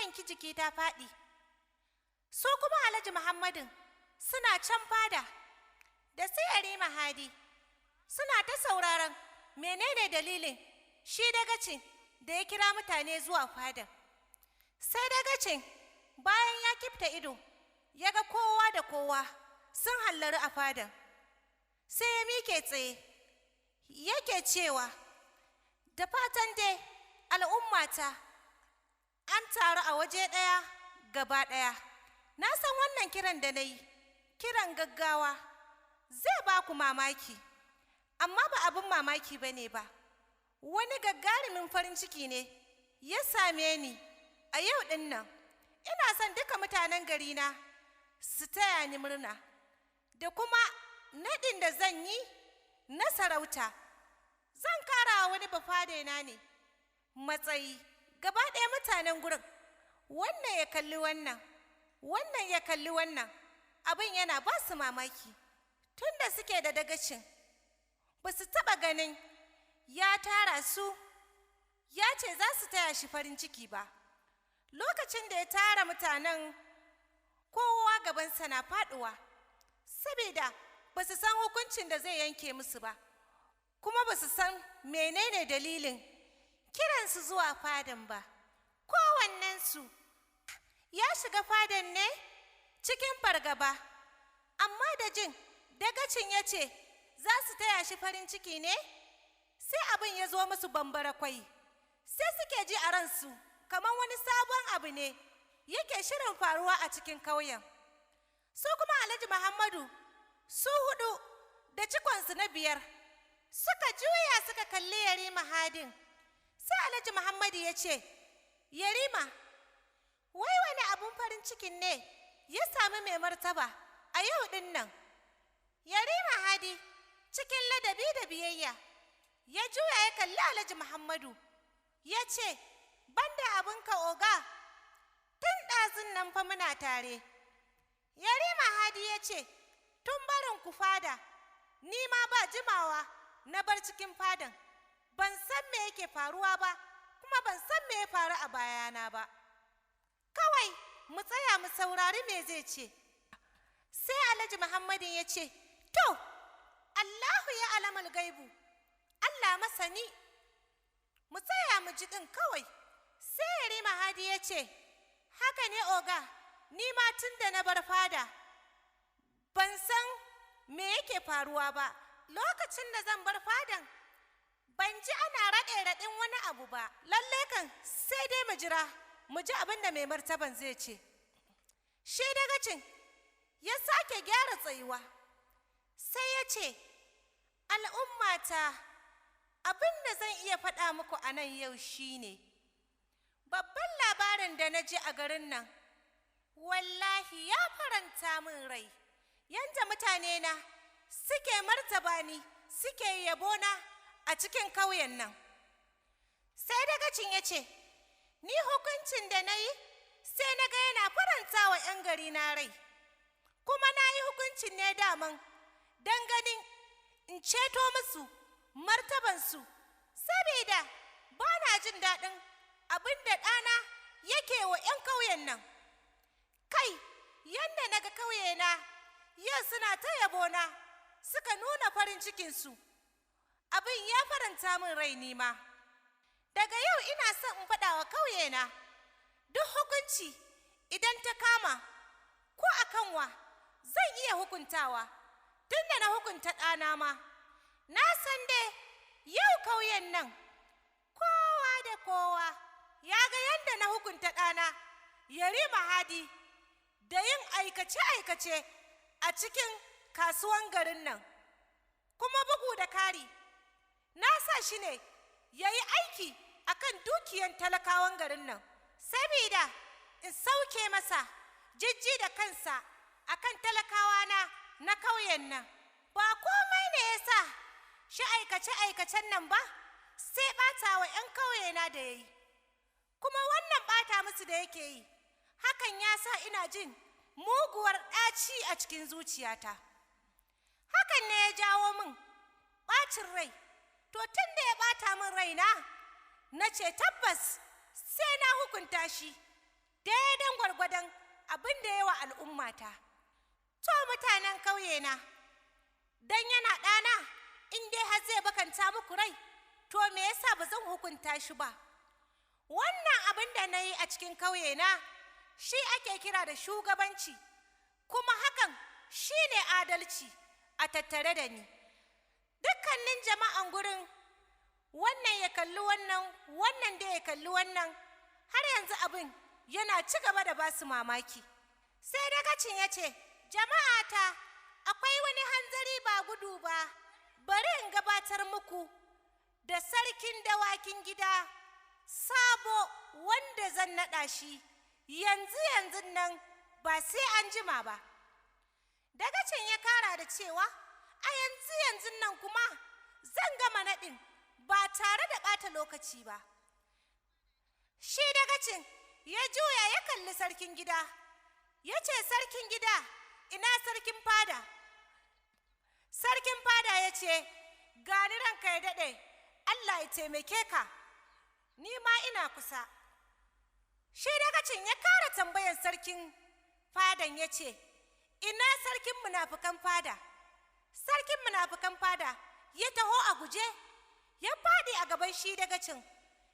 yanki jiki ta faɗi. Su kuma Alhaji Muhammadin suna can fada da sai Yarima Hadi suna ta sauraron menene dalilin shi dagacin da ya kira mutane zuwa fada. Sai dagacin bayan ya kifta ido ya ga kowa da kowa sun hallaru a fadan, sai ya mike tsaye yake cewa, da fatan dai al'ummata an taru a waje ɗaya gaba ɗaya. Na san wannan kiran da na yi kiran gaggawa zai ba ku mamaki, amma ba abin mamaki ba ne ba. Wani gagarumin farin ciki ne ya same ni a yau ɗin nan. Ina son duka mutanen garina su taya ni murna da kuma naɗin da zan yi na sarauta. Zan kara wani bafadena ne matsayi. Gaba ɗaya mutanen gurin wannan ya kalli wannan, wannan ya kalli wannan. Abin yana ba su mamaki. Tun da suke da dagacin ba su taɓa ganin ya tara su ya ce za su taya shi farin ciki ba. Lokacin da ya tara mutanen, kowa gabansa na faɗuwa saboda ba su san hukuncin da zai yanke musu ba, kuma ba su san menene dalilin kiransu zuwa fadan ba. Kowannensu ya shiga fadan ne cikin fargaba, amma da jin dagacin ya ce za su taya shi farin ciki ne, sai abin ya zo musu bambara kwai. Sai suke ji a ransu kamar wani sabon abu ne yake shirin faruwa a cikin ƙauyen. Su kuma Alhaji Muhammadu su hudu da cikonsu na biyar suka juya suka kalli Yarima Hadin. Sai Alhaji Muhammadu ya ce, Yarima, wai wani abun farin cikin ne ya sami mai martaba a yau ɗin nan? Yarima Hadi cikin ladabi da biyayya ya juya ya kalli Alhaji Muhammadu ya ce, banda abinka oga, tun ɗazun nan fa muna tare. Yarima Hadi ya ce, tun barin ku fada, ni ma ba jimawa na bar cikin fadan. Ban san me yake faruwa ba, kuma ban san me ya faru a bayana ba. Kawai mu tsaya mu saurari me zai ce. Sai Alhaji Muhammadin ya ce, to, Allahu ya alamul gaibu, Allah masani, mu tsaya mu ji ɗin kawai. Sai Yarima Hadi ya ce, haka ne oga, ni ma tun da na bar fada ban san me yake faruwa ba. Lokacin da zan bar fadan ban ji ana raɗe-raɗin wani abu ba. Lalle kan sai dai mu jira mu ji abin da mai martaban zai ce. Shi dagacin ya sake gyara tsayuwa sai ya ce, al'ummata, abin da zan iya faɗa muku a nan yau shine babban labarin da na ji a garin nan wallahi ya faranta min rai. Yanda mutane na suke martaba ni, suke yabona a cikin ƙauyen nan. Sai dagacin ya ce, ni hukuncin da na yi sai na ga yana faranta wa 'yan gari na rai, kuma na yi hukuncin ne daman don ganin in ceto musu martabansu, saboda ba na jin daɗin abin da ɗana yake wa 'yan ƙauyen nan. Kai, yadda na ga ƙauyena yau suna ta yabona, suka nuna farin cikinsu, abin ya faranta min rai nima. Daga yau ina son in faɗa wa ƙauyena duk hukunci idan ta kama ko a kanwa zan iya hukuntawa, tun da na hukunta ɗana ma. Na san dai yau ƙauyen nan kowa da kowa ya ga yadda na hukunta ɗana Yarima Hadi da yin aikace-aikace a cikin kasuwan garin nan, kuma bugu da kari na sa shi ne ya yi aiki a kan dukiyan talakawan garin nan, saboda in sauke masa jijji da kansa a kan talakawa na ƙauyen nan. Ba komai ne ya sa shi aikace-aikacen nan ba, sai ɓata wa 'yan ƙauyena da ya yi, kuma wannan ɓata musu da yake yi, hakan ya sa ina jin muguwar ɗaci a cikin zuciyata. Hakan ne ya jawo min ɓacin rai. To tun da ya ɓata min raina, na ce tabbas sai na hukunta shi daidan gwargwadon abin da yawa al'ummata. To mutanen ƙauye na, dan yana ɗana in dai har zai bakanta muku rai, to me yasa ba zan hukunta shi ba? Wannan abin da na yi a cikin ƙauye na shi ake kira da shugabanci, kuma hakan shi ne adalci a tattare da ni. Dukkanin jama'an gurin wannan ya kalli wannan, wannan da ya kalli wannan, har yanzu abin yana ci gaba da basu mamaki. Sai dagacin ya ce, jama'ata, akwai wani hanzari ba gudu ba, bari in gabatar muku da sarkin dawakin gida sabo wanda zan naɗa shi yanzu nan ba sai an jima ba. Dagacin ya kara da cewa a yanzu nan kuma zan gama naɗin ba tare da ɓata lokaci ba. Shi dagacin ya juya ya kalli sarkin gida, ya ce, sarkin gida, ina sarkin fada? Sarkin fada ya ce, gani ranka ya daɗe, Allah ya taimake ka, ni ma ina kusa. Shi dagacin ya kara tambayan sarkin fadan ya ce, ina sarkin munafukan fada? Sarkin munafukan fada ya taho a guje, ya faɗi a gaban shi dagacin,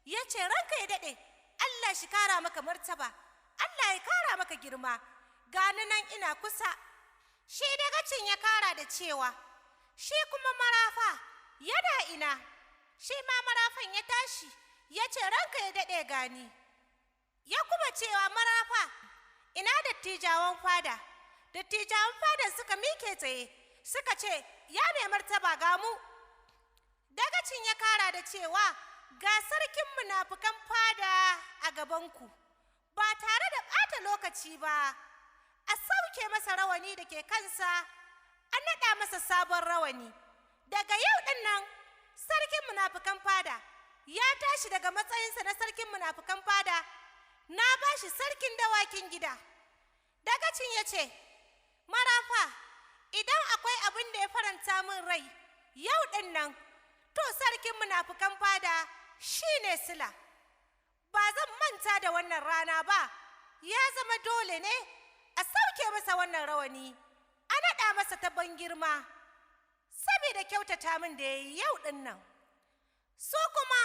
ya ce, ranka ya daɗe, Allah shi kara maka martaba, Allah ya kara maka girma, gani nan ina kusa. Shi dagacin ya kara da cewa, shi kuma marafa yana ina? Shi ma marafan ya tashi, ya ce, ranka ya daɗe gani. Ya kuma cewa marafa, ina dattijawan fada? Dattijawan fada suka mike tsaye, suka ce, ya mai martaba ga mu. Dagacin ya kara da cewa, ga sarkin munafukan fada a gabanku, ba tare da ɓata lokaci ba, a sauke masa rawani da ke kansa, an naɗa masa sabon rawani. Daga yau ɗin nan, sarkin munafukan fada ya tashi daga matsayinsa na sarkin munafukan fada, na ba shi sarkin dawakin gida. Dagacin ya ce, marafa, idan akwai abin da ya faranta min rai yau ɗin nan, to sarkin munafukan fada shi ne sila. Ba zan manta da wannan rana ba, ya zama dole ne a sauke masa wannan rawani, a naɗa masa ta ban girma, saboda kyautata min da ya yi yau ɗin nan. Su kuma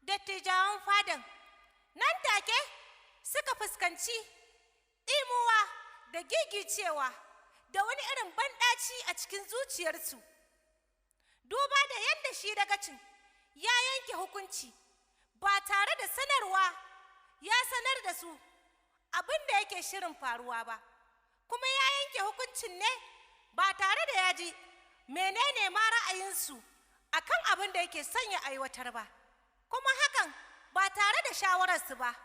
dattijawan fadan nan take suka fuskanci ɗimuwa da gigicewa da wani irin banɗaci a cikin zuciyarsu, duba da yadda shi dagacin ya yanke hukunci ba tare da sanarwa ya sanar da su abin da yake shirin faruwa ba, kuma ya yanke hukuncin ne ba tare da ya ji menene ma ra'ayinsu akan abin da yake son ya aiwatar ba, kuma hakan ba tare da shawararsu ba,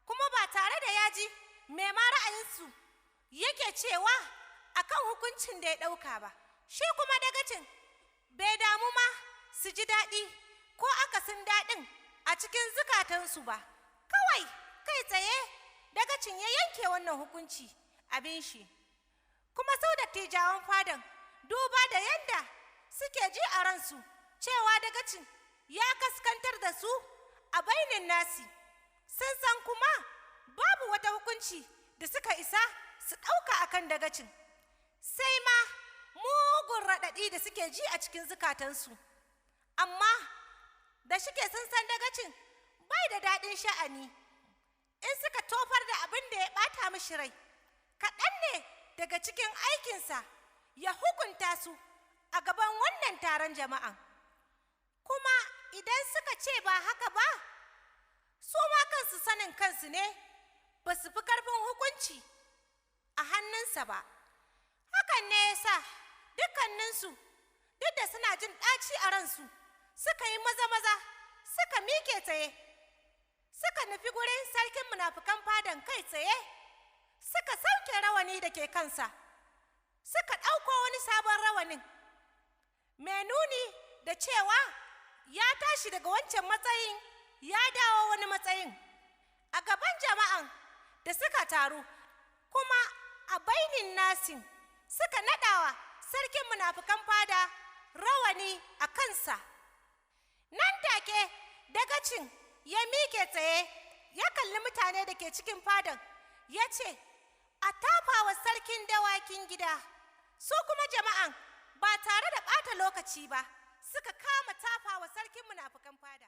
kuma ba tare da ya ji me ma ra'ayinsu yake cewa akan hukuncin da ya ɗauka ba. Shi kuma dagacin bai damu ma su ji daɗi ko akasin daɗin a cikin zukatansu ba, kawai kai tsaye dagacin ya yanke wannan hukunci abin shi. Kuma sau dattijawan fadan, duba da yadda suke ji a ransu cewa dagacin ya kaskantar da su a bainin nasi, sun san kuma babu wata hukunci da suka isa su ɗauka akan dagacin, sai ma mugun raɗaɗi da suke ji a cikin zukatansu. Amma da shike sun san dagacin bai da daɗin sha'ani, in suka tofar da abin da ya ɓata mishi rai, kaɗan ne daga cikin aikinsa ya hukunta su a gaban wannan taron jama'an. Kuma idan suka ce ba haka ba, su ma kansu sanin kansu ne ba su fi karfin hukunci a hannunsa ba. Hakan ne ya sa dukkaninsu, duk da suna jin ɗaci a ransu, suka yi maza-maza, suka mike tsaye, suka nufi gurin sarkin munafukan fadan kai tsaye, suka sauke rawani da ke kansa, suka ɗauko wani sabon rawanin, mai nuni da cewa ya tashi daga wancan matsayin ya dawo wani matsayin. A gaban jama'an da suka taru, kuma a bainin nasin, suka naɗawa sarkin munafukan fada rawani a kansa. Nan take dagacin ya mike tsaye, ya kalli mutane da ke cikin fadan ya ce a tafa wa sarkin dawakin gida. Su kuma jama'an ba tare da ɓata lokaci ba suka kama tafa wa sarkin munafukan fada.